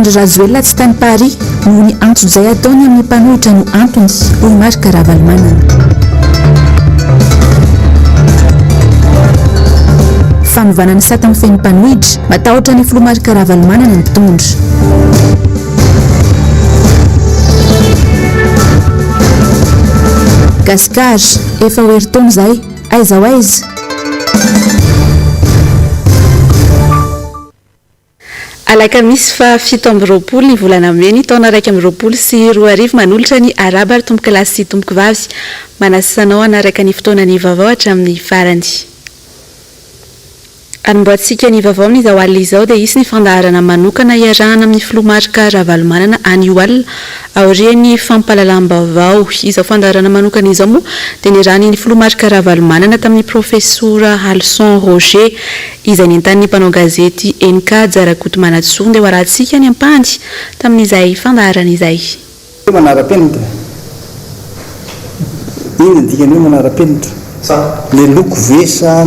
Alexandre Razoelina tsy tany Paris noho ny antso izay ataony amin'ny mpanohitra no antony olo-marika ravalomanana. Fanovana ny sata amin'ny feno mpanohitra matahotra ny filo-marika ravalomanana ny mpitondra. Gasikara efa ho herintaona izay aiza ho aiza. Alakamisy fa 7 amby roapolo ny volana Meny taona 2020 sy 2020 manolotra ny araba ary tomboka lahy sy tomboka vavy manasanao anaraka ny fotoana ny vaovao hatramin'ny farany. Anomboantsika ny vaovao amin'izao alina izao dia isy ny fandaharana manokana iarahana amin'ny filomarika ravalomanana any alina aorian'ny fampahalalam-baovao. Izao fandaharana manokana izao moa dia nirahany ny filomarika ravalomanana tamin'ny profesora Halson Roger izay nentan'ny mpanao gazety NK Jarakoto Manatsoa dia hoarantsika ny ampany tamin'izay fandaharana izay. Manara-penitra. Ino dikany hoe manara-penitra? Le loko vesa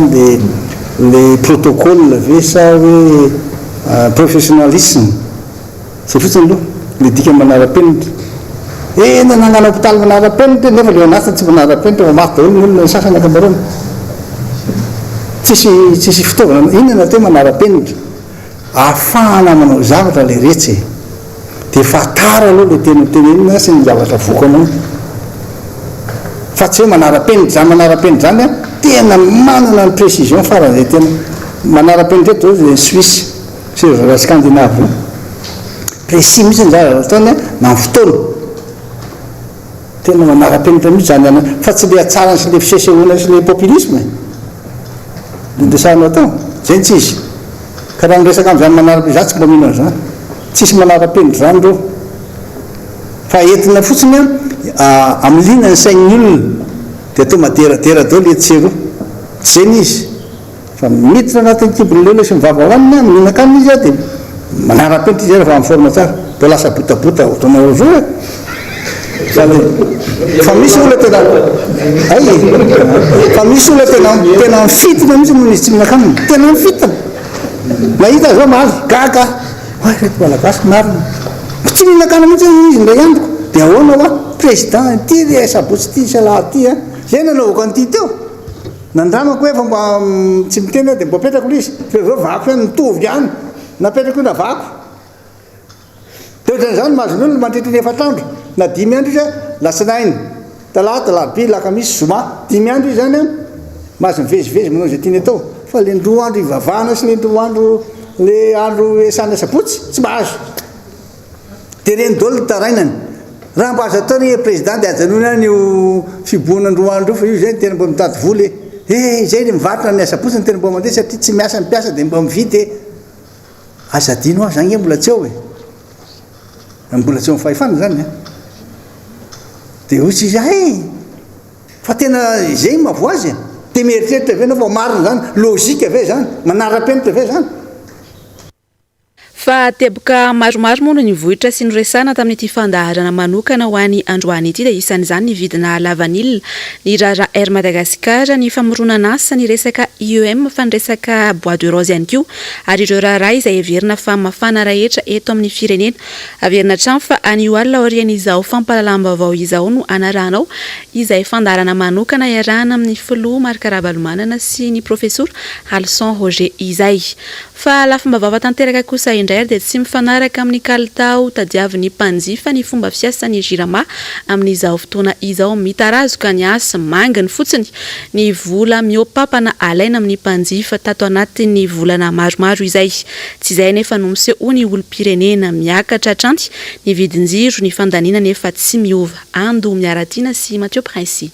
le protocole vesa hoe professionnalisme c'est fotsiny aloha le dika manara-penitra. Nanangana hôpitaly manara-penitra nefa le anatiny tsy manara-penitra maty daholo ny olona sasany ankamaroany. Tsisy fitaovana inona natao manara-penitra ahafahana manao zavatra le retsy dia fatara aloha le tenenina sy ny zavatra vokanao fa tsy hoe manara-penitra zany a tena manana ny précision farany zay tena manara-penitra eto zao Suisse sy ra Scandinave précis mihitsy ny zavatra ataony na fotoana tena manara-penitra mihitsy zany fa tsy le atsarany sy le fisesehoana sy le populisme desanao tao zay tsy izy ka raha miresaka amin'izany manara-penitra tsy mba mino an'izany tsisy manara-penitra zany reo fa entina fotsiny amin'ny linany sain'ny olona dia atao maderadera dao le tsero tsy zay izy fa miditra anatin'ny kibon'olona sy mivava hoanina mihinan-kanina izy dia manara-penitra izy rehefa amin'ny forme tsara dia lasa botabota ohatranao roa fa misy olona tena fa misy olona tena mifitina mihitsy noho izy tsy mihinan-kanina tena mifitina mahita zao mahazo gaga reto malagasy marina tsy mihinan-kanina mihitsy izy ndray androko dia ahoana hoa président ty le sabotsy ty salahy ty zay nanaovako an'ity teo nandramako hoe fa mba tsy miteny dia mba petrako le izy fa zao vako hoe mitovy ihany napetrako io na vako dia ohatran'izany mahazony olona mandritry ny efatrandro na 5 andro izy lasinainy talata larobia lakamisy zoma 5 andro izy zany mahazo mivezivezy manao zay tiany atao fa le 2 andro ivavahana sy le 2 andro le andro esana sabotsy tsy mahazo dia reny dolo tarainany raha mba azo ataony président dia ajanona nyo fiboana 2 andro fa io zay tena mba mitady voly zay le mivarotra ny asabotsy ny tena mba mandeha satria tsy miasa mpiasa dia mba mividy azadino aho zany mbola tsy eo mbola tsy eo mifahefana zany dia ohatsy izy fa tena zay mavo azy dia mieritreritra ave anao fa marina zany logika ave zany manara-penitra ave zany. Fa teboka maromaro moa no nivohitra sy noresana tamin'ity fandaharana manokana ho an'ny androany ity dia isan'izany ny vidina lavanilina ny rara Air Madagascar ny famoronana asa ny resaka IEM fa ny resaka bois de rose ihany koa ary ireo raharaha izay heverina fa mafana rehetra eto amin'ny firenena averina hatrany fa anio alina aorian'izao fampahalalam-baovao izao no anarahanao izay fandaharana manokana iarahana amin'ny filomarika ravalomanana sy ny profesora Halson Roger izay fa lafam-baovao tanteraka kosa indray dia tsy mifanaraka amin'ny kalitao tadiavin'ny mpanjifa ny fomba fiasan'ny jirama amin'izao fotoana izao mitarazoka ny asa mangany fotsiny ny vola miopapana alaina amin'ny mpanjifa tato anatin'ny volana maromaro izay tsy izay nefa no miseho ny olom-pirenena miakatra atranty ny vidin-jiro ny fandaniana nefa tsy miova ando miaratiana sy Mathieu Princy.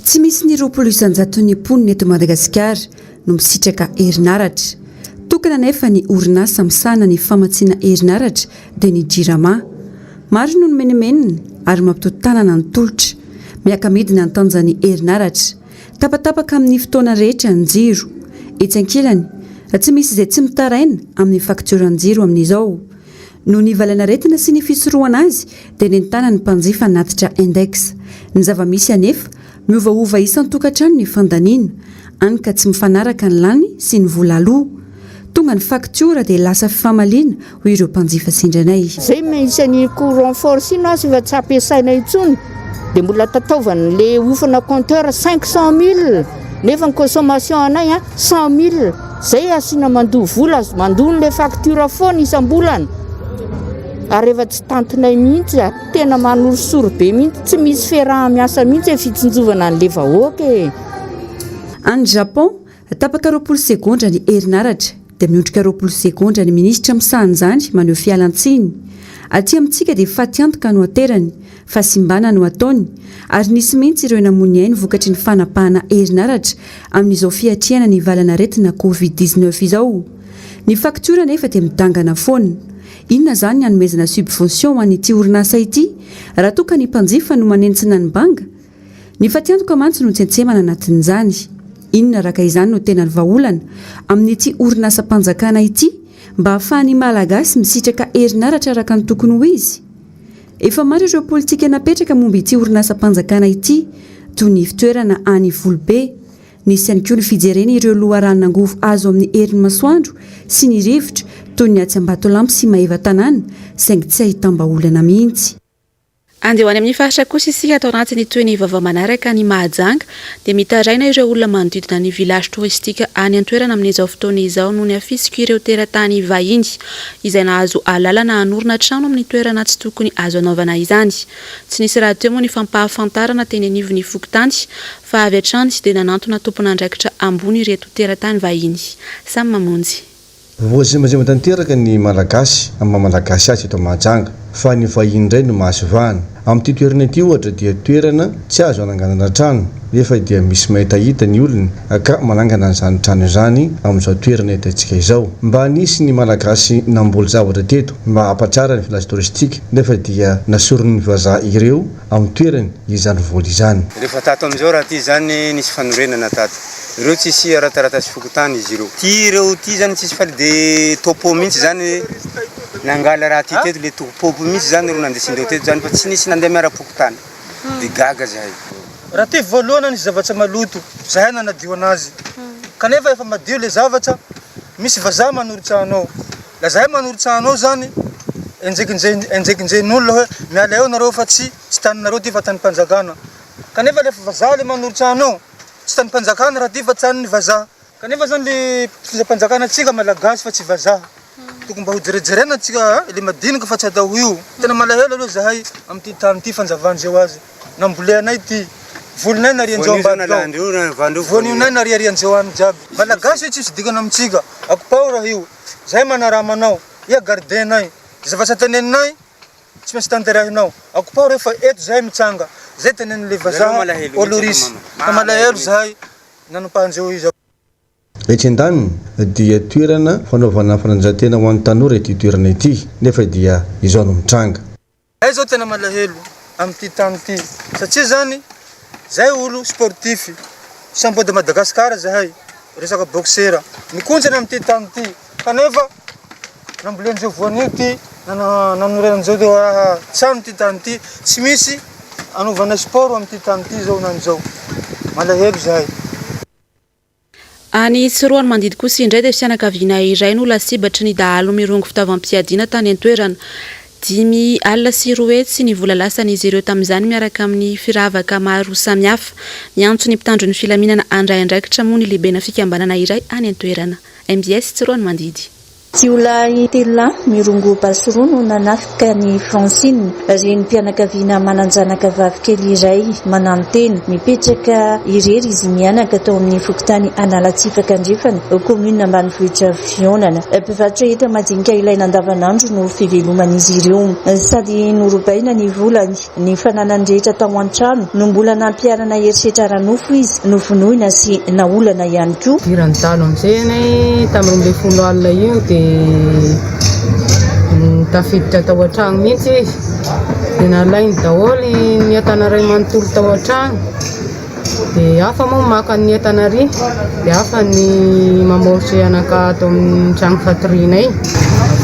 Tsy misy ny 20 ny poniny eto Madagasikara no misitraka herinaratra tokana nefa ny orinasa misana ny famatsiana herinaratra dia ny jirama maro no nomenemenina ary mampitotanana ny tolotra miakamidina ny tanjany herinaratra tapatapaka amin'ny fotoana rehetra ny jiro etsy ankilany tsy misy izay tsy mitaraina amin'ny fakturan-jiro amin'izao no ny valanaretina sy ny fisoroana azy dia nentana ny mpanjifa natitra index ny zava-misy anefa miovaova isan-tokantrano ny fandaniana any ka tsy mifanaraka ny lany sy ny vola aloha tonga ny faktiora dia lasa fifamaliana ho ireo mpanjifa sindranay. Zay misy courant forcina sy tsy ampiasaina intsony dia mbola tataovana le ofana compteur 500 000 nefa ny consommation anay 100 000 zay asina mandoa vola mandony le facture foana isam-bolana ary efa tsy tantinay mihitsy tena manorosoro be mihitsy tsy misy feraha miasa mihitsy fitsinjovana an'le vahoaka. Any Japon tapaka 20 segondra ny herinaratra dia miondrika 20 segondra ny ministra misahan'izany maneho fialan-tsiny. Aty amintsika dia faty antoka no aterany, fasimbana no ataony ary nisy mihitsy ireo namony ainy vokatry ny fanapahana herinaratra amin'izao fiatriana ny valana retina COVID-19 izao. Ny faktiora nefa dia midangana foana. Inona zany ny anomezana subvention ho an'ity orinasa ity raha toa ka ny mpanjifa no manentsina ny banga? Ny faty antoka mantsy no tsentsemana anatin'izany. Inona raka izany no tena ny vahaolana amin'ity orinasa mpanjakana ity mba hahafahan'ny malagasy misitraka herinaratra araka ny tokony ho izy? Efa maro ireo politika napetraka momba ity orinasa mpanjakana ity toy ny fitoerana any Volobe, nisy ihany koa ny fijerena ireo loharanon'angovo azo amin'ny herin'ny masoandro sy ny rivotra toy ny Atsiambatolampy sy Mahevatanana saingy tsy ahitam-baolana mihitsy. Andeho any amin'ny faritra kosa isika atao anatin'ny toy ny vaovao manaraka ny Mahajanga dia mitaraina ireo olona manodidina ny village touristique any an-toerana amin'izao fotoana izao noho ny afisika ireo teratany vahiny izay nahazo alalana hanorina trano amin'ny toerana tsy tokony azo anaovana izany. Tsy nisy raha teo moa ny fampahafantarana teny anivon'ny fokontany fa avy hatrany dia nanantona tompon'andraikitra ambony ireto teratany vahiny. Samy mamonjy. Voazimazima tanteraka ny malagasy amin'ny malagasy azy eto Mahajanga fa ny vahiny indray no mahasovahana. Amin'ity toerana ity ohatra dia toerana tsy azo ananganana trano nefa dia misy mahitahita ny olona ka manangana an'izany trano izany amin'izao toerana hitantsika izao. Mba nisy ny malagasy namboly zavatra teto mba hampatsara ny village touristique nefa dia nasorony vazaha ireo amin'ny toerana izany voly izany. Rehefa tato amin'izao raha ty zany nisy fanorenana tato. Ireo tsisy rataratasy fokotany izy ireo. Ty ireo ty zany tsisy faly de topo mihitsy zany nangala raha ty teto le topo mihitsy zany ireo nandesindreo teto zany fa tsy nisy nandeha miara-pokotany. De gaga zahay. Raha ty voalohany nisy zavatra maloto, zahay nanadio anazy. Kanefa efa madio le zavatra, misy vazaha manoritra anao. La zahay manoritra anao zany enjekinjen'olona hoe miala eo nareo fa tsy taninareo ty fa tany mpanjakana. Kanefa le vazaha le manoritra anao tsy tany mpanjakana raha ty fa tany vazaha. Kanefa zany le mpanjakana tsika malagasy fa tsy vazaha. Tokony mba ho jerejerena tsika le madinika fa tsy atao io. Tena malahelo aloha zahay amin'ity tany ty fanjavan'izao azy. Namboleanay ty volinay narianjao ambadikao. Voninay nariarianjao any jiaby. Malagasy tsy dikana amitsika. Akopao raha io. Zahay manaramanao. Ia gardenay. Zavatra teneninay tsy maintsy tanterahinao. Akopao rehefa eto zahay mitsanga. Zay tenen'le vazaha olorisy. Ka malahelo zahay nanampahanjeo izy. Etsi-andaniny dia toerana fanaovana fananjantena ho an'ny tanora ity toerana ity nefa dia izao no mitranga. Zahay zao tena malahelo amin'ity tany ity satria zany zahay olo sportif sambody Madagasikara zahay resaka boxera mikontsana amin'ity tany ity kanefa nambolen'izao voanio ty nanorenan'izao trano ty tany ity tsy misy anaovana sport amin'ity tany ity zao nan'izao malahelo zahay. Any Tsiroany mandidy kosa indray dia fianakaviana iray no lasibatry ny dahalo mirongo fitaovam-piadiana tany an-toerana. 5 alina sy 2 hetsy ny vola lasan'izy ireo tamin'izany miaraka amin'ny firavaka maro samihafa. Miantso ny mpitandro ny filaminana andray andraikitra moa ny lehibena fikambanana iray any an-toerana. MBS Tsiroany mandidy. Tsy olona telo mirongo basoroa no nanafika ny Francine, reny mpianakaviana mananjanaka vavikely iray mananteny mipetraka irery izy mianaka tao amin'ny fokotany Analatsifaka Andrefana, commune ambanivohitra Fionana. Mpivarotra eto madinika ilaina andavanandro no fiveloman'izy ireo, sady norobaina ny volany ny fananany rehetra tao an-trano no mbola nampiarana herisetra ranofo izy novonoina sy naolana ihany koa. Irany talo amin'izay tamin'ny 10 alina io dia tafiditra tao an-trano mihitsy izy dia nalainy daholy ny entana iray manontolo tao an-trano dia hafa moa maka ny entana ry dia hafa ny mamorotry anaka atao amin'ny trano fatorianay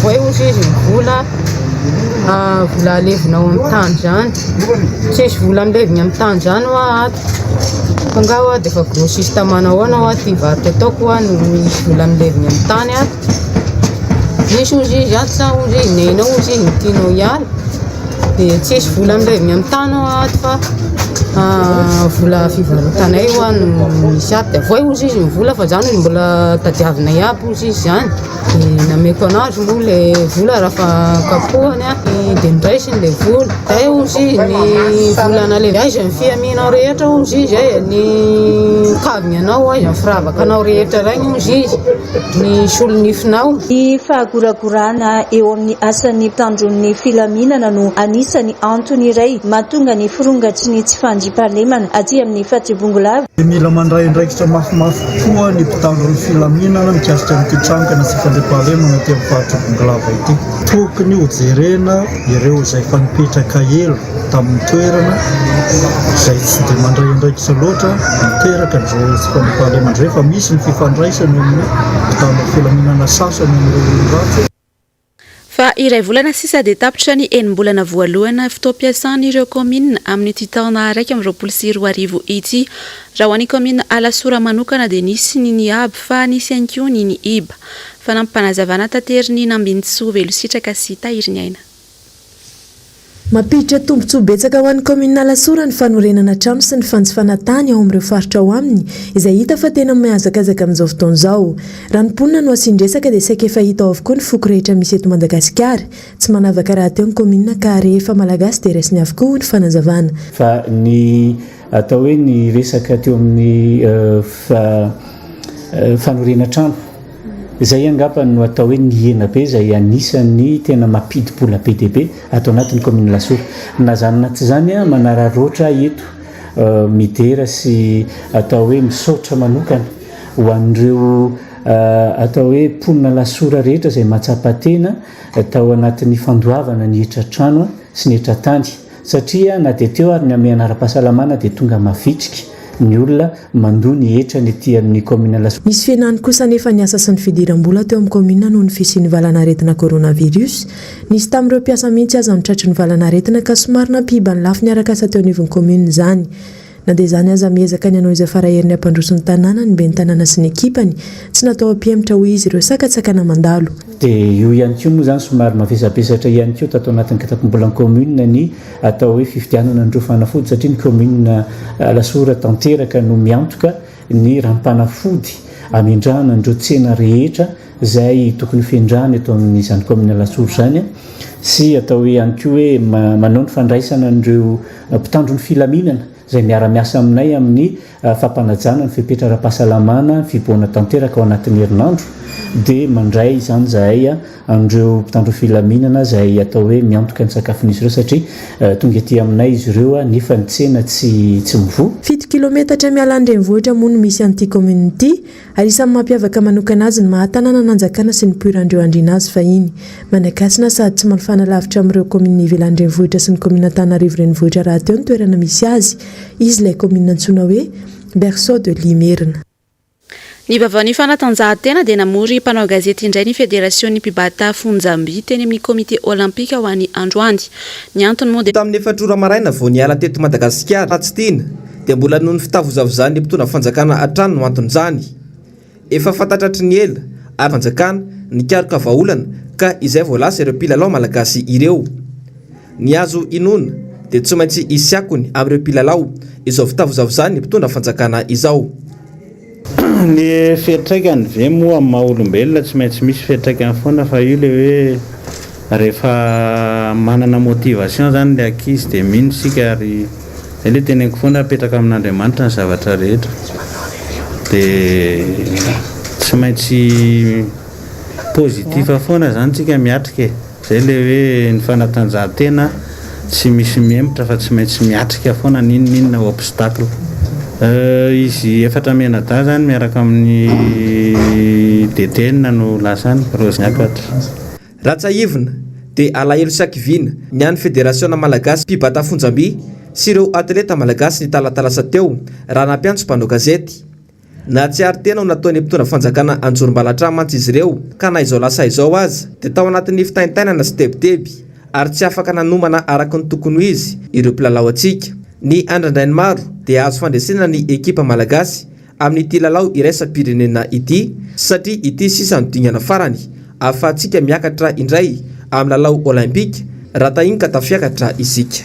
voay ozy izy vola vola alevinao amin'ny tany zany tsisy vola milevigny amin'ny tany zany ho ato fa ngaho a dia efa grossiste manao anao a ty varotra ataoko a no misy vola milevigny amin'ny tany ato misy ozy izy ato sa ozy izy nenao ozy izy tianao hiala dia tsisy vola milevigny amin'ny tany ao ato fa vola fivarotanay ho a no misy ato dia avoay ozy izy mivola fa zany mbola tadiavinay aby ozy izy zany dia nameko anazy moa le vola raha fa kapohany a dia niraisiny le vola zay ozy izy ny volana le aiza ny fiaminao rehetra ozy izy ny kaviny anao aiza ny firavaka anao rehetra ragny ozy izy ny solonifinao. Ny fahagoragorana eo amin'ny asan'ny mpitandron'ny filaminana no anisany antony iray mahatonga ny firongatry ny tsy fandriam-pahalemana aty amin'ny fatribongolava. Mila mandray andraikitra mafimafy koa ny mpitandron'ny filaminana mikasika ny kitranokana sy fandriam-pahalemana aty amin'ny fatribongolava ity. Tokony ho jerena ireo izay fanipetraka elo tamin'ny toerana izay tsy dia mandray andraikitra loatra miteraka izay sy fandriam-pahalemana izay fa misy ny fifandraisany amin'ny mpitandron'ny filaminana sasany amin'ireo ratsy. Fa iray volana sisa dia tapitra ny enim-bolana voalohana fotoam-piasan'ireo komina amin'ity taona araiky amin'ny 2024 ity. Raha ho an'ny komina Alasora manokana dia nisy ny niab fa nisy ihany koa ny iba. Fa nampanazavana tateriny Nambintsy Velositraka sy Tahiriny Aina. Mampiditra tombotsoa betsaka ho an'ny komina Alasora ny fanorenana trano sy ny fanjifana tany ao amin'ireo faritra ao aminy izay hita fa tena mihazakazaka amin'izao fotoana izao. Raha ny mponina no asindresaka dia saika efa hita ao avokoa ny foko rehetra misy eto Madagasikara. Tsy manavaka raha teo ny komina ka rehefa malagasy dia raisiny avokoa ny fanazavana. Fa ny atao hoe ny resaka teo amin'ny fanorena trano izay angapa no atao hoe ny ena be izay anisan'ny tena mampidi-bola be dia be atao anatin'ny komina Lasora. Na zany na tsy zany a manararoatra eto midera sy atao hoe misaotra manokana ho an'ireo atao hoe mponina Lasora rehetra izay matsapa-tena atao anatin'ny fandoavana ny hetra trano sy ny hetra tany satria na dia teo ary ny amin'ny anara-pahasalamana dia tonga mavitrika ny olona mandoa ny hetra ny ety amin'ny komina Lasora. Misy fianany kosa nefa ny asa sy ny fidiram-bola teo amin'ny komina noho ny fisian'ny valanaretina coronavirus. Nisy tamin'ireo mpiasa mihitsy aza mitratry ny valanaretina ka somary nampihiba ny lafiny araka asa teo anivon'ny komina izany. Na dia izany aza miezaka ny anao izay faraherin'ny ampandrosin'ny tanàna ny ben'ny tanàna sy ny ekipany tsy natao ampiemitra ho izy ireo sakatsakana mandalo. Dia io ihany koa moa zany somary mavesabesatra ihany koa tatao anatin'ny katakom-bolany komina ny atao hoe fifidianana andreo fanafody satria ny komina Lasora tanteraka no miantoka ny ranom-panafody amendrahana andreo tsena rehetra izay tokony fiendrahana eto amin'izany komina Lasora zany sy atao hoe ihany koa hoe manao ny fandraisana andreo mpitandron'ny filaminana izay miara-miasa aminay amin'ny fampanajana ny fipetra ara-pahasalamana fiboana tanteraka ao anatin'ny herinandro dia mandray izany zahay andreo mpitandro filaminana izay atao hoe miantoka ny sakafon'izy ireo satria tonga ety aminay izy ireo nefa ny tsena tsy mivoha. 7 kilometatra miala andrenivohitra moa no misy an'ity community ary isan'ny mampiavaka manokana azy ny mahatanana nanjakana sy ny poirandreo andriana azy fahiny manakasina sady tsy malefana lavitra amin'ireo komina ivelandrenivohitra sy ny komina Antananarivo renivohitra raha teo ny toerana misy azy izy ilay komina antsoina hoe berceau de Limerina. Ny vaovao fanatanjahantena dia namory mpanao gazety indray ny Fédération Mpibata Fonjamby teny amin'ny komite olimpika ho an'ny androany. Ny antony moa dia tamin'ny efatrora maraina vao niala teto Madagasikara tsy tiana dia mbola noho ny fitavozavozany ny mpitondra fanjakana atrano no anton'izany. Efa fantatratry ny ela ary fanjakana nikaroka vahaolana ka izay vao lasa ireo mpilalao malagasy ireo. Ny azo inona dia tsy maintsy isiakony amin'ireo mpilalao izao fitavozavozany ny mpitondra fanjakana izao. Ny fiatraikany ve moa amin'ny maha-olombelona tsy maintsy misy fiatraikany foana fa io le hoe rehefa manana motivation zany le ankizy dia mino sika ary zay le teneniko foana apetraka amin'Andriamanitra ny zavatra rehetra dia tsy maintsy pozitiva foana zany tsika miatrika zay le hoe ny fanatanjahantena tsy misy miemotra fa tsy maintsy miatrika foana ninona obstacle. Izy efatra menada zany miaraka amin'ny detenina no lasany Rosniakatra. Ratsaivina dia alahelo sakivina ny an'ny Fédération Malagasy Mpibata Fonjamby sy ireo atleta malagasy ny talatalasa teo raha nampiantso mpanao gazety. Na tsy ary tena ho nataony mpitondra fanjakana anjoro-balatrano mantsy izy ireo ka na izao lasa izao azy dia tao anatin'ny fitaintainana sy tebiteby ary tsy afaka nanomana araka ny tokony izy ireo mpilalao atsika. Ny andrandrainy maro dia azo fandresena ny ekipa malagasy amin'ity lalao iraisam-pirenena ity satria ity sisa nodingana farany ahafahantsika miakatra indray amin'ny lalao olimpika raha tahiny ka tafiakatra isika.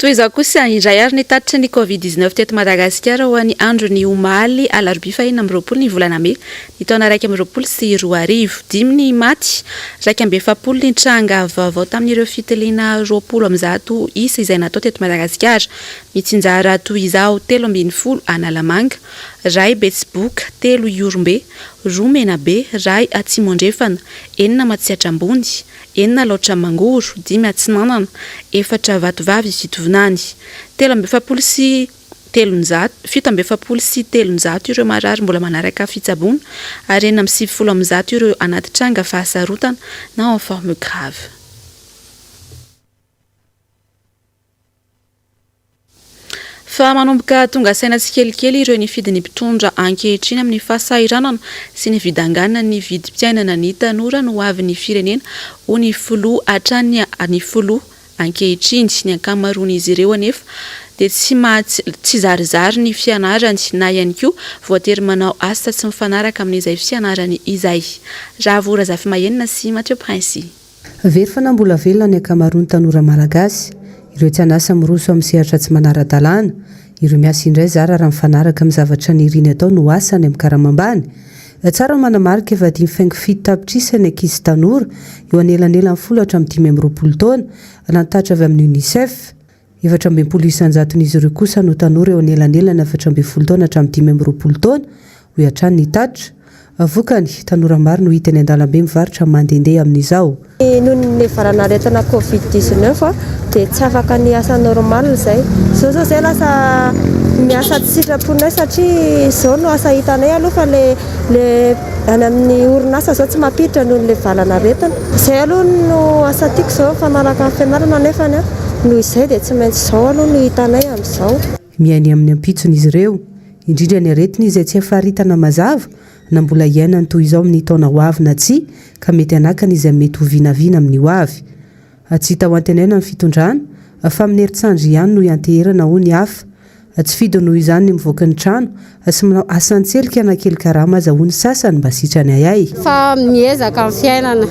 Toy izao kosa indray ary nitatitra ny Covid-19 teto Madagasikara ho an'ny andro ny omaly alarobia 4 ny volana May ny taona 2024 dimy ny maty 240 ny tranga vaovao tamin'ireo fitiliana 20 isa izay natao teto Madagasikara mitsinjara toy izao 30 Analamanga, ray Betsboka, 3 Iorombe, 2 Menabe, ray Atsimondrefana, 4 Matsiatrambony, 4 Laotra Mangoro, 5 Atsinanana, 4 Vatovavy Fitovinany, 7 sy 300 ireo marary mbola manaraka fitsabona ary 70 ireo anaty tranga fahasarotana na en forme grave. Fa manomboka tonga saina tsikelikely ireo ny fidiny mpitondra ankehitriny amin'ny fahasahiranana sy ny vidanganana ny vidim-piainana ny tanora no avy ny firenena ho ny folo hatrany ny folo ankehitriny ny ankamaroan'izy ireo anefa dia tsy zarizary ny fianarany na ihany koa voatery manao asa tsy mifanaraka amin'izay fianarany izay. Raha vora Zafy Mahenina sy Mathieu Prince. Very fanambola velona ny ankamaroan'ny tanora malagasy ireo tsy anasa miroso amin'ny sehatra tsy manara-dalàna ireo miasa indray zara raha mifanaraka amin'ny zavatra niriny atao no asany amin'ny karamambany. Tsara manamarika efa 5 tapitrisa ny ankizy tanora eo anelanela 10 hatramin'ny 20 taona nantatra avy amin'ny UNICEF. 720,000 ireo kosa no tanora eo anelanelana 720 taona hatramin'ny 20 taona ho hatrany ny tatra. Vokany tanora maro no hita ny an-dalambe mivarotra mandehandeha amin'izao. Noho ny varanaretana Covid-19 dia tsy afaka ny asa normal izay. Zao zay lasa miasa tsy sitraponay satria izao no asa hitanay aloha fa le any amin'ny orinasa zao tsy mampiditra noho le valanaretana. Izay aloha no asa tiako zao fanaraka amin'ny fianarana nefany noho izay dia tsy maintsy izao aloha no hitanay amin'izao. Miainy amin'ny ampitson'izy ireo, indrindra ny aretina izay tsy afaritana mazava na mbola iainany toy izao amin'ny taona ho avy na tsy ka mety anakana izay mety ho vinavina amin'ny ho avy. Tsy hita ho antenaina ny fitondrana fa amin'ny herintsandro ihany no ianteherana ho ny hafa. Tsy fidy noho izany ny mivoaka ny trano sy manao asan-tselika na kely karama azahoany sasany mba sitrany ayay. Fa miezaka amin'ny fiainana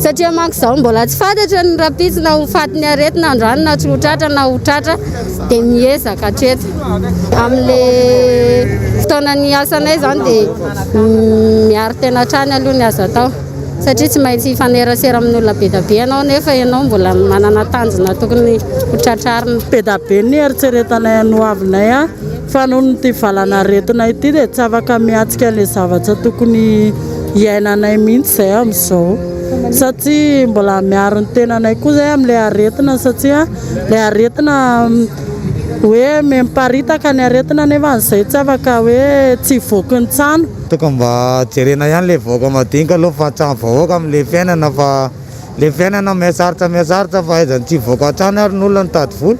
satria manko izao mbola tsy fantatra ny rapitsina ho faty ny aretina androany na tsy ho tratra na ho tratra dia miezaka hatreto. Amin'ilay fotoana ny asanay izany dia miaro tena trany aloha ny aza atao satria tsy maintsy hifanerasera amin'olona be da be ianao nefa ianao mbola manana tanjona tokony ho tratrarina. Be da be ny eritseretanay no avinay fa noho ny valana aretina ity dia tsy afaka miatsika ilay zavatra tokony iainanay mihitsy izay amin'izao satria mbola miaro ny tenanay koa izay amin'ilay aretina satria ilay aretina hoe memparitaka ny aretina nefa an'izay tsy afaka hoe tsy voky ny tsano. Tokony mba jerena ihany le voaka madinika aloha fa tsano vahoaka amin'le fiainana fa le fiainana mihasarotra fa aizany tsy voaka hatrany ary n'olona nitady vola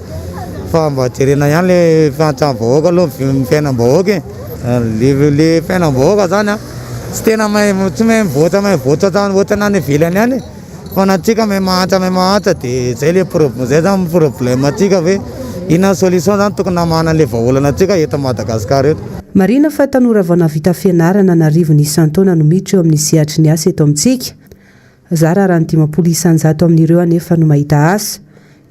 fa mba jerena ihany le fahatsano vahoaka aloha fiainam-bahoaka le fiainam-bahoaka zany tsy tena tsy mahay mivoatra zany ohatrana any ivelany ihany fa natsika mahay mahantra dia zay le zay zany problème atsika hoe inona solution zany tokony namana le vahaolana atsika eto Madagasikara eto. Marina fa tanora vao navita fianarana narivony isan-taona no miditra eo amin'ny sehatry ny asa eto amintsika. Zara raha ny 50% amin'ireo anefa no mahita asa.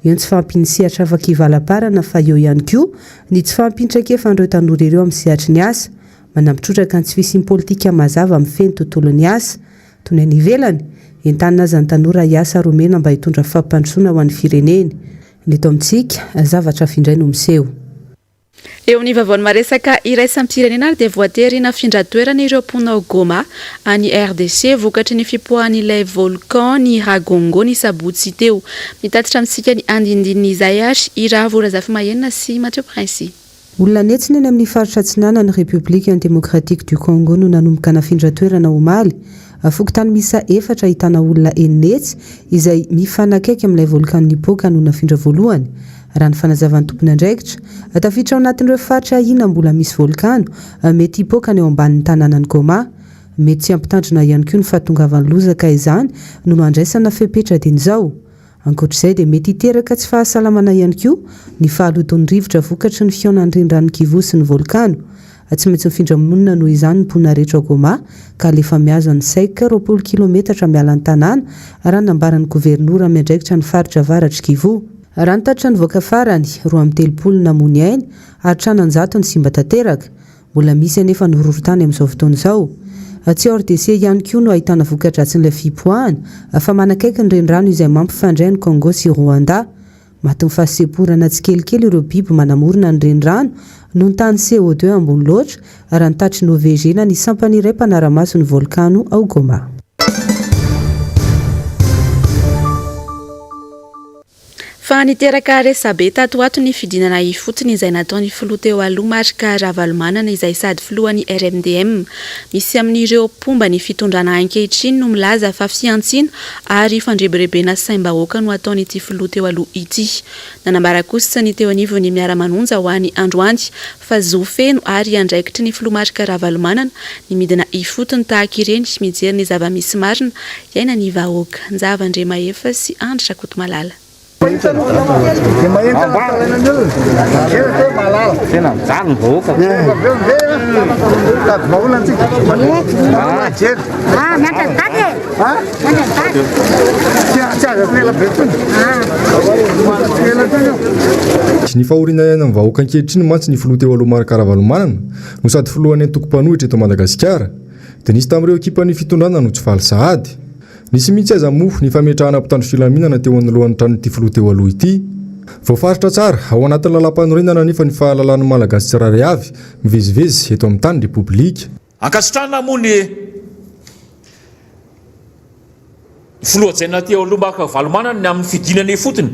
Eo ny tsy fampiny sehatra afaka hivalam-parana fa eo ihany koa ny tsy fampintraikefa an'ireo tanora ireo amin'ny sehatry ny asa. Manampitrotraka ny tsy fisian'ny politika mazava amin'ny feny tontolon'ny asa. Toy ny ivelany, entanina aza ny tanora hiasa romena mba hitondra fampandrosoana ho an'ny fireneny. Ny eto amintsika zavatra findray no miseho. Eo amin'ny vavaon'ny maresaka iraisam-pirenena ary dia voatery nafindran-toerana ireo mponao Goma any RDC vokatry ny fipoahan'ilay volcan ny Ragongo ny sabotsy teo. Mitatitra amintsika ny andindininy izay ary Ira Vora Zafy Mahenina sy Mathieu Prince. Olona netsiny any amin'ny faritra atsinana ny République Démocratique du Congo no nanomboka nafindran-toerana omaly. Fokontany misa 4 ahitana olona enetsy izay mifanakaiky amin'ilay volcan nipoka no nafindra voalohany. Raha ny fanazavan'ny tompony andraikitra tafiditra ao anatin'ireo faritra ina mbola misy volcano mety hipoka ny eo ambanin'ny tanànany Goma. mety tsy ampitandrina ihany koa ny fahatongavan'ny lozaka izany no no andraisana fepetra din'izao. Ankoatr'izay dia mety hiteraka tsy fahasalamana ihany koa ny fahalodon'ny rivotra vokatry ny fionan'ny renirano Kivu sy ny volkano. Tsy maintsy mifindra monina noho izany ny mponina rehetra Goma ka alefa mihazo ny saika 20 kilometatra miala ny tanàna raha nambaran'ny gouvernoura miandraikitra ny faritra avaratra Kivu. Raha nitatitra ny voaka farany 2.3 namony ainy ary 900 ny simba tanteraka. Mbola misy anefa ny horohorontany amin'izao fotoana izao. Tsy RDC ihany koa no ahitana voka-dratsin'ilay fipoahana fa manakaiky ny renirano izay mampifandray ny Congo sy Rwanda. Matin'ny fahaseporana tsy kelikely ireo biby manamorona ny renirano no ny tany CO2 ambony loatra raha nitatry Norvégena ny sampany iray mpanaramaso ny volkano ao Goma. Fa niteraka resabe tatoato ny fidinana ifotony izay nataony filoha teo aloha marika Ravalomanana izay sady filohan'ny RMDM. Misy amin'ireo pomba ny fitondrana ankehitriny no milaza fa fiantsina ary fandrebirebena saim-bahoaka no ataony ity filoha teo aloha ity. Nanambara kosa ny teo anivony miara-manonja ho an'ny Androany fa zo feno ary andraikitry ny filoha marika Ravalomanana ny midina ifotony tahaka ireny mijery ny zava-misy marina iaina ny vahoaka. Nzava-ndre mahefa sy Andra Kotomalala. Ny fahoriana amin'ny vahoaka ankehitriny mantsy ny filoha teo aloha marika Ravalomanana no sady filohan'ny antoko-panohitra eto Madagasikara dia nisy tamin'ireo ekipan'ny fitondrana no tsy faly sahady. Nisy mihitsy aiza mofo ny fametrahana mpitandro filaminana teo anolohan'ny tranon'ity filoha teo aloha ity. Voafaritra tsara ao anatin'ny lalam-panorenana nefa ny fahalalan'ny malagasy tsirairay avy mivezivezy eto amin'ny tany repoblika. Ankasitrana moa ny filohajaina teo aloha marika Ravalomanana ny amin'ny fidinana ifotony.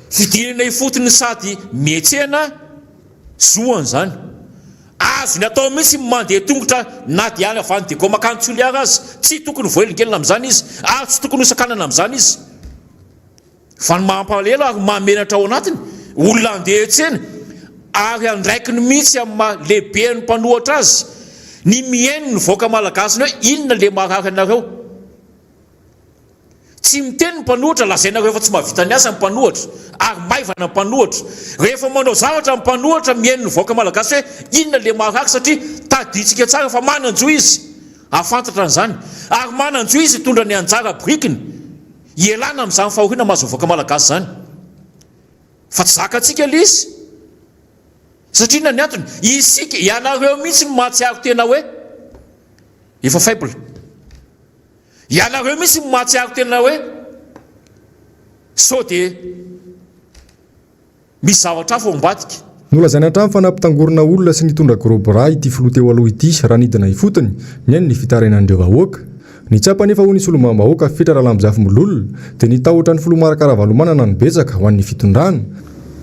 Fidinana ifotony sady mietsehana zoany zany. Azo ny atao mihitsy mandeha tongotra na dia any avany dia gomakantsoli ary azy tsy tokony voelingelina amin'izany izy ary tsy tokony hosakanana amin'izany izy. Fa ny mampalahelo ary mamenatra ao anatiny olona andeha etsena ary andraikiny mihitsy amin'ny lehibe ny mpanohatra azy ny mihaino ny voaka malagasy hoe inona le marary anareo. Tsy miteny ny mpanohatra lazainareo efa tsy mahavita ny asa ny mpanohatra ary maivana ny mpanohatra. Rehefa manao zavatra ny mpanohatra mihaino ny voaka malagasy hoe inona le marary satria taditsika tsara fa mananjo izy afantatra an'izany ary mananjo izy tondra ny anjara brikiny ielana amin'izany fahoriana mahazo voaka malagasy zany. Fa tsy zakatsika le izy satria na ny antony isika ianareo mihitsy ny mahatsiaro tena hoe efa faible. Ianareo mihitsy ny mahatsiaro tena hoe sao dia misy zavatra hafa ao ambadika. Nolazaina hatrany fa nampitangorona olona sy nitondra grobra ity filoha teo aloha ity raha nidina ifotony mihaino ny fitarainan'ireo vahoaka. Nitsapa nefa ho ny solomam-bahoaka fitra raha lamjafy mololona dia nitahotra ny filoha marika Ravalomanana ny betsaka ho an'ny fitondrana.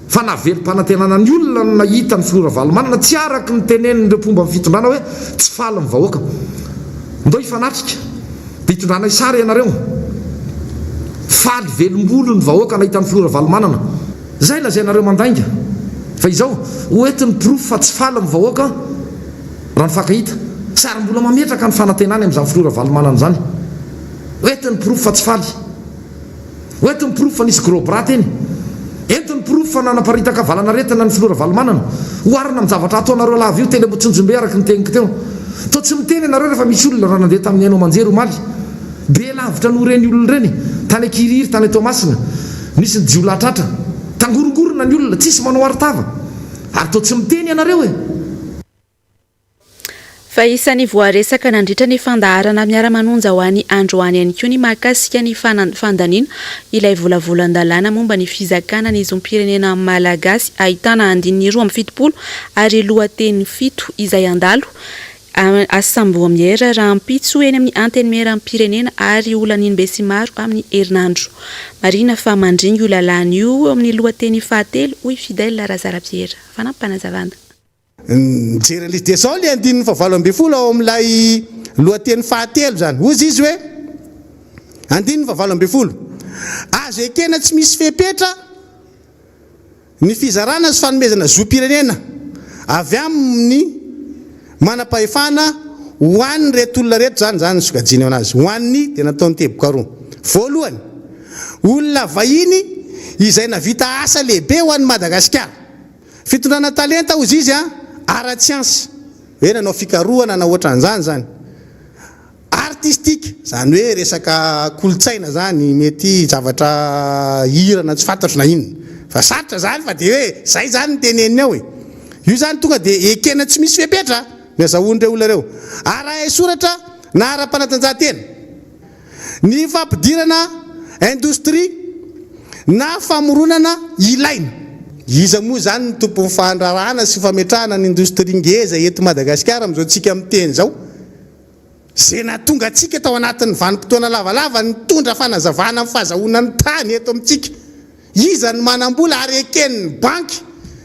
Fa navelo-panantenana ny olona no nahita ny filoha Ravalomanana tsy araky ny tenenin'ireo mpomba ny fitondrana hoe tsy faly ny vahoaka. Ndao ifanatrika dia hitondrana isara ianareo. Faly velombolo ny vahoaka nahita ny filoha Ravalomanana. Zay lazainareo mandainga. Fa izao hoetiny proof fa tsy faly ny vahoaka raha ny fakahita. Sary mbola mametraka ny fanantenany amin'izany filoha Ravalomanana zany. Hoetiny proof fa tsy faly. Hoetiny proof fa nisy gros bras teny. Entiny proof fa nanaparitaka valana retina ny filoha Ravalomanana. Oharina amin'ny zavatra ataonareo lavy io teny Botsonjombe araky ny teniko teo. Toa tsy miteny ianareo rehefa misy olona raha nandeha tamin'ny haino manjery omaly. Be lavitra no reny olona reny. Tany Akiriry, tany Tomasina. Nisy ny jiolatratra. Tangorongorona ny olona tsisy manao artava. Ary toa tsy miteny ianareo e. Fa isan'ny voaresaka nandritra ny fandaharana miara-manonja ho an'ny Androany ihany koa ny mahakasika ny fandaniana ilay volavolan-dalàna momba ny fizakana ny zom-pirenena malagasy ahitana andininy 2.7 ary lohateny 7 izay andalo asambo miera raha ampitso eny amin'ny anteny miaram-pirenena ary olaniny be sy maro amin'ny herinandro. Marina fa mandringy io lalàna io amin'ny lohateny fahatelo hoy Fidèle Razarapiera. Fanampanazavana. Mijery lisy deson le andininy fa 20 ao amin'ilay lohateny fahatelo zany. Ozy izy hoe andininy fa 20. Azo ekena tsy misy fepetra ny fizarana sy fanomezana zo-pirenena avy amin'ny manam-pahefana ho an'ny retolona rehetra zany sokajiny anazy ho an'ny dia nataony teboka roa voalohany olona vahiny izay navita asa lehibe ho an'ny Madagasikara fitondrana talenta ozy izy ara-tsiansy hoe nanao fikarohana na ohatran'izany zany artistique zany hoe resaka kolotsaina zany mety zavatra hirana tsy fantatro na inona fa sarotra zany fa dia hoe zay zany ny teneniny ao io zany tonga dia ekena tsy misy fepetra miazahoan'ireo olona reo arahay soratra na ara-panatanjahantena ny fampidirana indostria na famoronana ilaina iza moa zany ny tompon'ny fandrarahana sy fametrahana ny indostria ngeza eto Madagasikara amin'izao tsika miteny zao zay natonga atsika tao anatin'ny vanim-potoana lavalava nitondra fanazavana amin'ny fahazahoana ny tany eto amintsika iza ny manam-bola ary eken'ny banky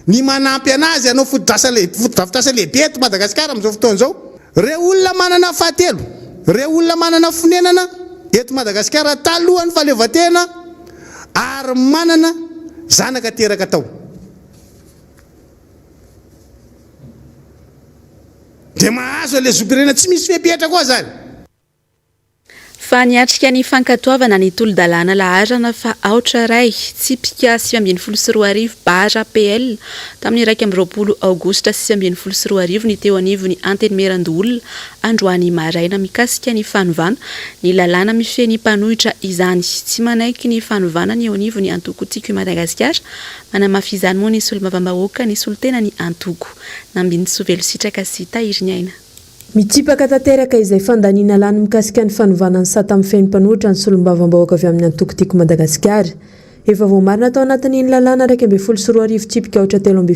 ny manampy anazy anao fotodrafitrasa lehibe eto Madagasikara amin'izao fotoana zao reo olona manana fahatelo reo olona manana fonenana eto Madagasikara talohan'ny fahaleovan-tena ary manana zanaka teraka tao dia mahazo le zopirenena tsy misy fepetra koa zany fa niatrika ny fankatoavana ny tolo-dalàna laharana fa aotra ray tsipika 2024 bara PL tamin'ny 20 aogositra 2024 ny teo anivony antenmerandoolona androany maraina mikasika ny fanovana ny lalàna mifeny mpanohitra izany tsy manaiky ny fanovana ny eo anivony antoko tiako Madagasikara manamafy izany moa nisy olo-mavambahoaka nisy olo tena ny antoko nambiny sovelo sitraka sy tahiry ny aina mitsipaka tanteraka izay fandaniana lany mikasika ny fanovana ny sata amin'ny feny mpanohitra ny solom-bavam-bahoaka avy amin'ny antoko tiako Madagasikara efa voamarina tao anatin'ny lalàna 2024 tsipika 3 tamin'ny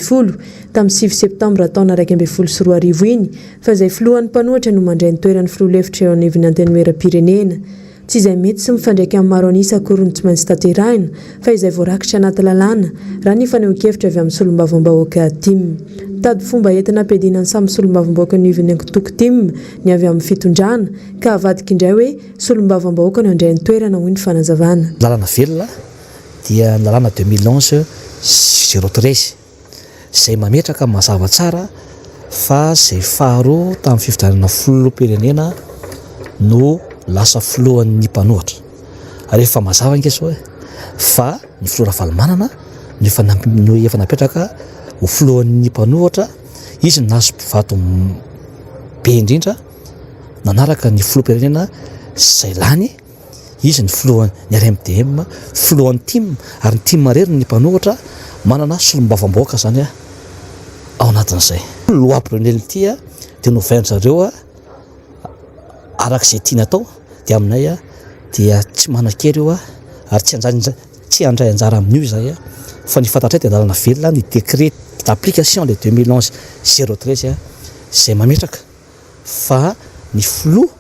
7 septambra taona 2024 iny fa izay filohan'ny mpanohitra no mandray ny toeran'ny filoha-hevitra eo anivon'ny antenimera-pirenena tsy izay mety sy mifandraika amin'ny maro anisa akorony tsy maintsy tanterahina fa izay voarakitra anaty lalàna raha ny faneho-kevitra avy amin'ny solom-bavam-bahoaka tim tady fomba entina ampiadina ny samy solom-bavam-bahoaka ny ivony antoko tim ny avy amin'ny fitondrana ka avadika indray hoe solom-bavam-bahoaka no andray ny toerana hoy ny fanazavana lalàna velona dia lalàna 2011 013 izay mametraka mazava tsara fa izay faharoa tamin'ny fifidianana filoham-pirenena no lasa filohan'ny mpanohitra rehefa mazava ngeso hoe fa ny filoha ravalomanana no efa napetraka ho filohan'ny mpanohitra izy nazo mpivato be indrindra nanaraka ny filoham-pirenena izay lany izy ny filohan'ny RMDM filohan'ny tim ary ny tim marery ny mpanohitra manana solom-bavam-bahoaka zany ao anatin'izay loha-pirenena ity dia novain'ny zareo arak'izay tiana atao dia aminay dia tsy manan-kery io ary tsy handray anjara amin'io izay fa ny fantatray dia lalàna velona ny décret d'application le 2011 013 izay mametraka fa ny filoha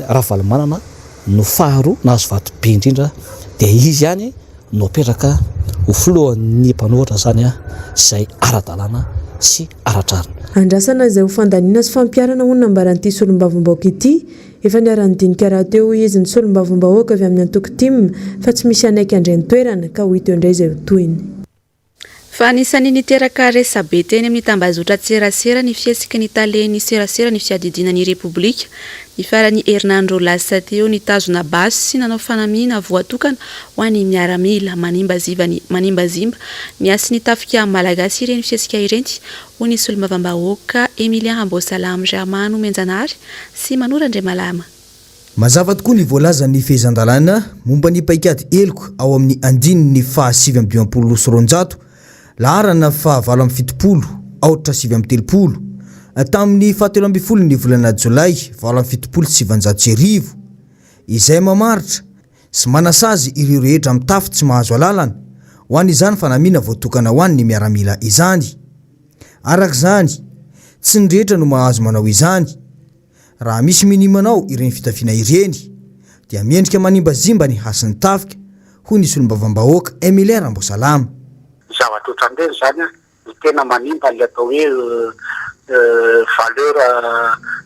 ravalomanana no faharoa nahazo vato be indrindra dia izy ihany no apetraka ho filohan'ny mpanohitra zany izay ara-dalàna sy ara-trarina andrasana izay ho fandaniana sy fampiarana hono nambaran'ity solom-bavam-bahoaka ity efa niarany dinika raha teo izy ny solom-bavam-bahoaka avy amin'ny antoko tim fa tsy misy anaiky andray ny toerana ka ho hito indray izay ho toyiny fa anisan'ny niteraka resabe teny amin'ny tambazotra tserasera ny fiesika ny taleny serasera ny fiadidina ny repoblika ny farany herinandro lasa teo ny tazona basy sy nanao fanamiana voatokana ho an'ny miaramila manimbazimba miasy ny tafika malagasy ireny fiesika irenty ho ny solom-bavam-bahoaka Emilia Mbs Alakamisy menjanary sy Manorandre Malama mazava tokoa ny voalazan'ny fehezan-dalàna momba ny paikady eloko ao amin'ny andininy fa 7 sy roanjato laharana fa 7 aotra 7 tamin'ny 17 ny volana jolay 7 sy 700 izay mamaritra sy manasazy ireo rehetra amin'ny tafy tsy mahazo alalana ho an'izany fanamiana voatokana ho an'ny miaramila izany arak'izany tsy ny rehetra no mahazo manao izany raha misy minimanao ireny fitafiana ireny dia miendrika manimbazimba ny hasin'ny tafika hoy ny solom-bavam-bahoaka Emilia Mbs Alakamisy zavatra ohatran'ireny zany ny tena manimba le atao hoe valeur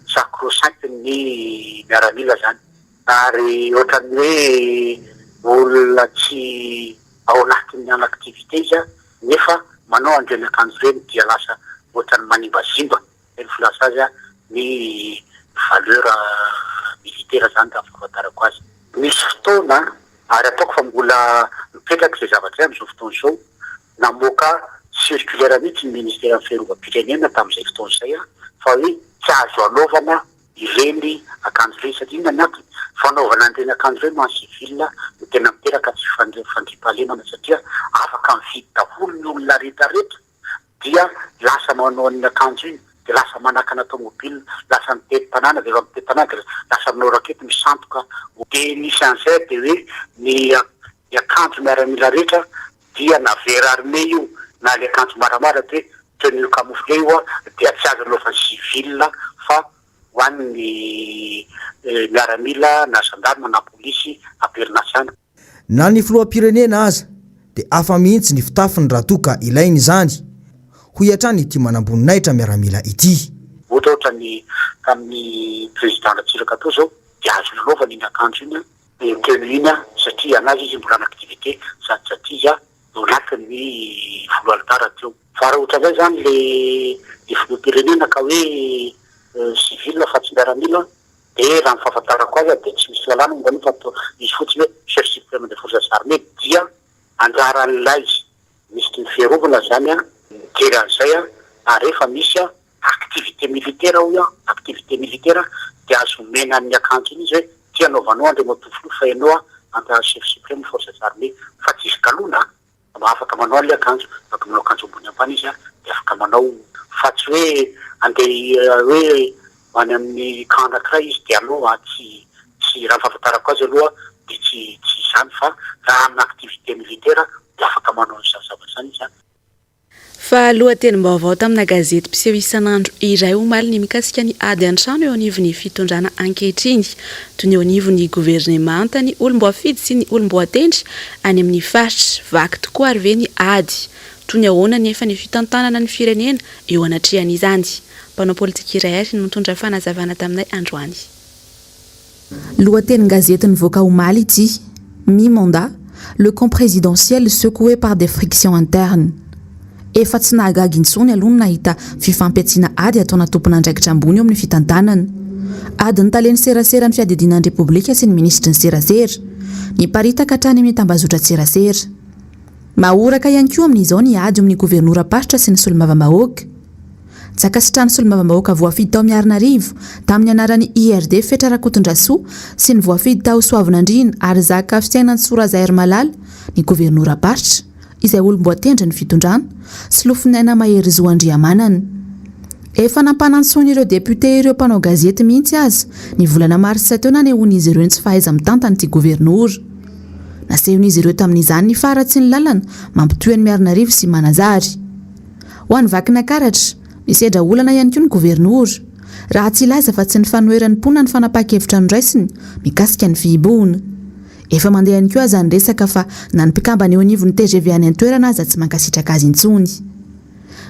sacro-sainte ny miaramila zany ary ohatran'ny hoe olona tsy ao anatin'ny an'activité izy nefa manao andreny akanjo reny dia lasa ohatran'ny manimbazimba teny filaza azy a ny valeur militaire zany da fahafantarako azy. Misy fotoana ary ataoko fa mbola mipetraky zay zavatra am'izao fotoana izao namoaka circulaire mihitsy ny ministère fiarovam-pirenena tamin'izay fotoana izay a fa hoe tsy azo anaovana ireny akanjo ireny satria iny anaty fanaovana an'ireny akanjo ireny no civil no tena miteraka tsy fandriam-pahalemana satria afaka mividy daholo ny olona rehetrarehetra dia lasa manao ny akanjo iny de lasa manakana tomobile lasa mitety tanàna de mitety tanàna de lasa manao rakety misantoka de nisy an'izay de hoe ny akanjo miaramila rehetra dia na vera armé io na le akanjo maramara de tenue camouflé io dia tsy azo anaovana civil fa ho an'ny miaramila na gendarme na polisy amperinasana. Na ny filoham-pirenena aza dia afa mihitsy ny fitafiny raha toa ka ilainy izany ho hiatrany ity manamboninahitra miaramila ity. Ohatra ny tamin'ny président Ratsiraka tao zao dia azo lolaovana iny akanjo iny tenue iny satria anazy izy mbola an'activité satria no anatin'ny folo altara teo. Fa raha ohatra zay zany le filoham-pirenena ka hoe civil fa tsy miaramila de raha ny fahafantarako azy de tsy misy lalàna momba ny fa izy fotsiny hoe chef suprême des forces armées dia anjaran'ilay misy ny fiarovana zany mijery an'izay ary rehefa misy activité militaire hoy activité militaire dia azo mena amin'ny akanjo iny izy hoe tia anaovanao andre matofilo fa ianao anta chef suprême des forces armées fa tsisy galona afaka manao an'ilay akanjo afaka manao akanjo ambony ambany izy dia afaka manao fa tsy hoe andeha hoe any amin'ny camp anankiray izy dia aloha tsy raha fahafantarako azy aloha de tsy izany fa raha amin'ny activité militaire dia afaka manao zavazany izy. Fa lohatenim-baovao tamina gazety mpiseho isan'andro iray omaly ny mikasika ny ady an-trano eo anivon'ny fitondrana ankehitriny toy ny eo anivon'ny gouvernemanta ny olom-boafidy sy ny olom-boatendry any amin'ny faritra vaky tokoa ary ve ny ady toy ny ahoana nefa ny fitantanana ny firenena eo anatrehan'izany. Mpanao politika iray ary no mitondra fanazavana taminay androany. Lohatenin gazety nivoaka omaly ity mi-mandat le camp présidentiel secoué par des frictions internes. Efa tsy nahagaga intsony aloha no nahita fifampiatsiana ady ataona tompon'andraikitra ambony eo amin'ny fitantanana. Ady ny taleny serasera ny fiadidinan'ny repoblika sy ny ministry ny serasera niparitaka hatrany amin'ny tambazotra serasera. Mahoraka ihany koa amin'izao ny ady amin'ny governoram-paritra sy ny solomava-bahoaka. Zakasitrany solomava-bahoaka voafidy tao Miarinarivo tamin'ny anaran'ny IRD Fetra Rakotondrasoa sy ny voafidy tao Soavinandriana ary Zaka Fisainan'ny Sorazair Malala ny governoram-paritra izay olom-boatendry ny fitondrana sy lofinaina mahery Zoandriamanana. Efa nampanantsony ireo député ireo mpanao gazety mihitsy azy ny volana marsa teo nanehoan'izy ireo tsy fahaiza mitantana ity gouvernoura. Nasehon'izy ireo tamin'izany ny faratsy ny lalana mampitoy ny Miarinarivo sy Manazary. Ho an'ny vakina karatra misedra olana ihany koa ny gouvernoura raha tsy ilaza fa tsy ny fanoheran'ny mponina ny fanapakevitra ny raisiny mikasika ny fihiboana. Efa mandeha ihany koa aza ny resaka fa na ny mpikambana eo anivon'ny TGV any an-toerana aza tsy mankasitraka azy intsony.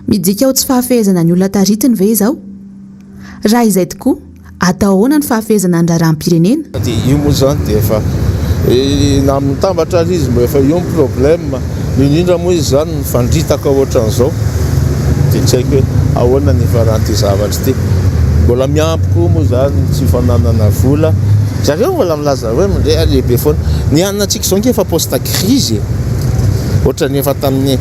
Midika ho tsy fahafehezana ny olona taritiny ve izao? Raha izay tokoa atao ahoana ny fahafehezana ny raharaham-pirenena? Io moa zany dia efa na mitambatra izy mba efa io problème indrindra moa izy zany fandritaka ohatran'izao dia tsy haiko hoe ahoana ny faranty zavatra ity. Mbola miampy koa moa zany tsy fananana vola zareo mbola milaza hoe mindray lehibe foana ny anina antsika izao nge efa poste crise ohatra ny efa tamin'ny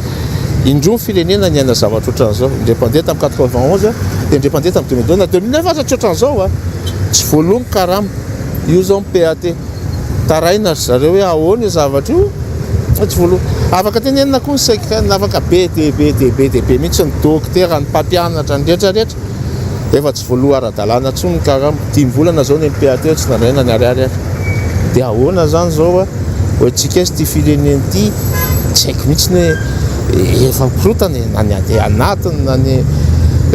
indroa firenena ny aina zavatra ohatran'izao indray-pandeha tamin'ny 91 dia indray-pandeha tamin'ny 2002 na 2009 aza tsy ohatran'izao tsy voalony karama io zao PAT taraina zareo hoe ahoana io zavatra io tsy voalony afaka tenenina koa ny saika afaka be mihitsy ny dokotera ny mpampianatra ny rehetrarehetra efa tsy voaloha ara-dalàna tsony karama 10 volana zao ny PAT tsy naraina ny ariary dia ahoana zany zao hoantsika sy ty firenena ity tsy haiko mihitsy ny efa mikorotany na ny ade anatiny na ny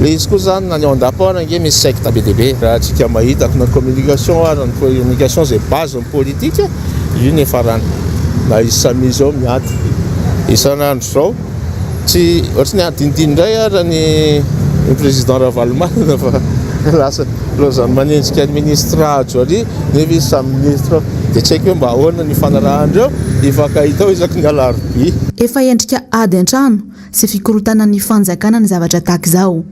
le izy koa zany na ny ao an-daport nge misy secte be dehibe raha antsika mahita na communication ary ny communication zay base ny politika io ny farany na isami zao miaty isan'andro zao tsy ohatrany adinidiny indray ara ny président Vaovao fa lasa lozany manenjika ny ministra ajo ary nefa izy samy ministre dia tsy haiko hoe mba ahoana ny fanarahandreo ifakahita ho isaky ny alarobia. Efa endrika ady an-trano sy fikorotana ny fanjakana ny zavatra tahaka izao.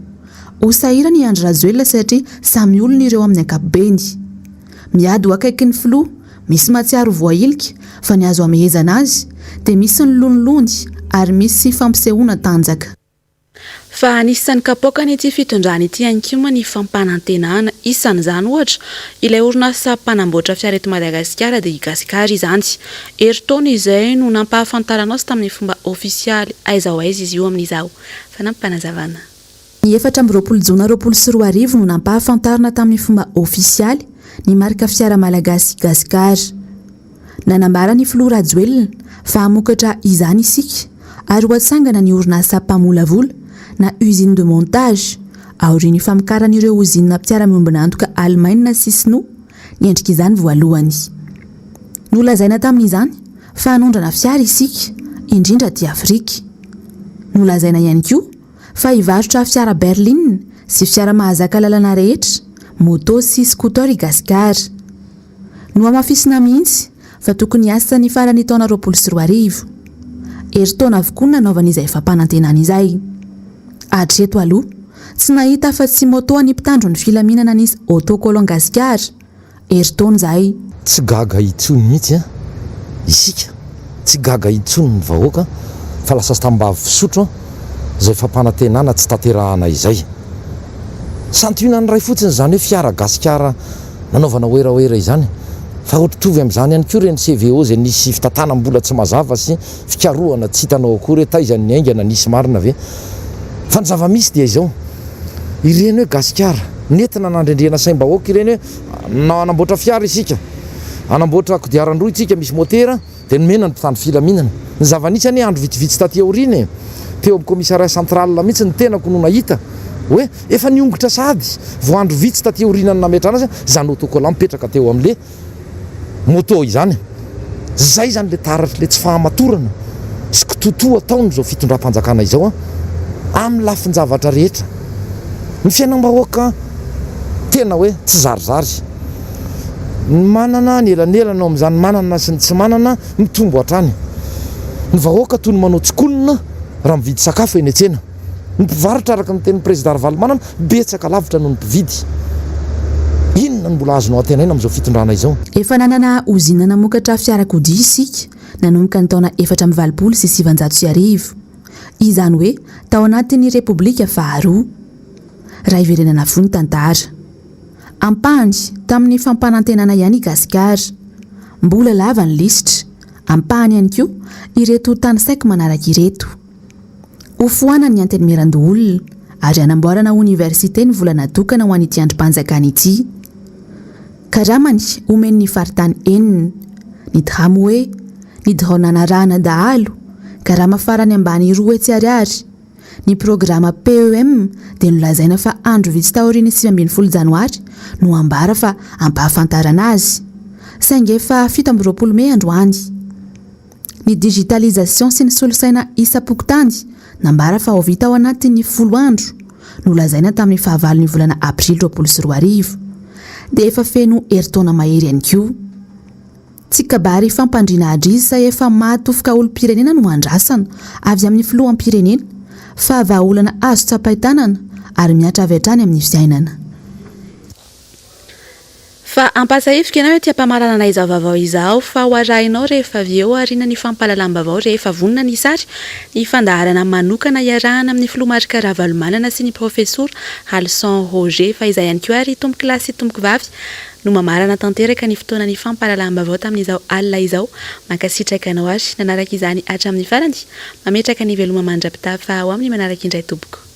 osahira ny andro razoelona satria samy olona ireo amin'ny ankapobeny miady ho akaiky ny filoha misy matsiaro voailika fa ny azo amehezana azy dia misy ny lonilony ary misy fampisehoana tanjaka fa anisan'ny kapoakany ity fitondrana ity ankima ny fampanantenana isan'izany ohatra ilay orinasa mpanamboatra fiara eto Madagasikara dia igasikara izany eritaona izay no nampahafantarana azy tamin'ny fomba ofisialy aiza ho aiza izy io amin'izao fa nampanazavana ny 4 jona 2024 no nampahafantarana tamin'ny fomba ofisialy ny marika fiara malagasy gasikara nanambara ny filoha rajoelona fa hamokatra izany isika ary ho atsangana ny orinasa mpamolavola na usine de montage aorian'ny famokaran'ireo usine mpiara-miombina antoka Allemagne sy Sinoa ny endrika izany voalohany nolazaina tamin'izany fa hanondrana fiara isika indrindra aty Afrika nolazaina ihany koa fa hivarotra fiara berline sy fiara mahazaka lalana rehetra moto sy scooter gasikara no amafisina mihitsy fa tokony hiasa ny farany taona 2024 eritaona avokoa nanaovan'izay fampanantenana izay hatreto aloha tsy nahita fa tsy moto any mpitandro ny filaminana nisy autocollant gasikara eritaona izay tsy gaga itsony mihitsy isika tsy gaga itsony ny vahoaka fa lasa tambavy fisotro izay fampanantenana tsy tanterahana izay santionany ray fotsiny izany hoe fiara gasikara nanaovana oeraoera izany fa ohatrotovy amin'izany ihany koa reny CVO izay nisy fitatana mbola tsy mazava sy fikarohana tsy hitanao akory hoe taizany aingana nisy marina ve fa ny zava-misy dia izao ireny hoe gasikara nentina nandrendrena saim-bahoaka ireny hoe na anamboatra fiara isika anamboatra kodiaran-droa isika misy motera dia nomena ny mpitandro filaminana ny zava-nisany andro vitsivitsy taty aoriana teo amin'ny commissariat central mihitsy ny tenako no nahita hoe efa niongotra sady voandro vitsy taty aoriana ny nametrana azy zany autocollant mipetraka teo amin'le moto izany zay zany le taratra le tsy fahamatorana sy kitotoa ataony zao fitondram-panjakana izao amin'ny lafin-javatra rehetra ny fiainam-bahoaka tena hoe tsy zarizary manana ny elanelana amin'izany manana sy ny tsy manana mitombo hatrany ny vahoaka toy ny manao tsikonina raha mividy sakafo eny an-tsena ny mpivarotra araka ny tenin'ny président Valomanana betsaka lavitra noho ny mpividy inona ny mbola azonao atenaina amin'izao fitondrana izao efa nanana ozina namokatra fiarakodia isika nanomboka ny taona 420 sy 700 izany hoe tao anatin'ny repoblika faharoa raha iverenana fony tantara ampahany tamin'ny fampanantenana ihany gasikara mbola lava ny lisitra ampahany ihany koa ireto tany saiko manaraka ireto hofoana ny antenimiran-doolona ary anamboarana université ny vola natokana ho an'ity androm-panjakana ity karamany omen'ny faritany enina ny tramway ny dronanarahana dahalo karama farany ambany roa etsy ariary ny programa PEM dia nolazaina fa andro vitsy taoriany 20 janoary no ambara fa ampahafantarana azy saingy efa 17 Mei androany ny digitalisation sy ny solosaina isa-pokotany nambara fa ho vita ao anatin'ny 10 andro nolazaina tamin'ny fahavalon'ny volana aprily 2024 dia efa feno eritaona mahery ihany koa tsy kabary fampandriana adriza efa mahatofoka olo-pirenena no andrasana avy amin'ny filohampirenena fa vahaolana azo tsapaitanana ary miatra avy hatrany amin'ny fiainana fa ampasahifika ianao hoe tia-pamarana na izao vaovao izao fa ho arahinao rehefa avy eo ariana ny fampahalalam-baovao rehefa vonona ny sary ny fandaharana manokana iarahana amin'ny filomarika Ravalomanana sy ny profesora Alson Roger fa izay ihany koa ary tomboky lahy sy tomboky vavy no mamarana tanteraka ny fotoana ny fampahalalam-baovao tamin'izao alina izao mankasitraka anao ary nanaraka izany hatramin'ny farany mametraka ny veloma mandra-pitafa ao amin'ny manaraka indray tompoko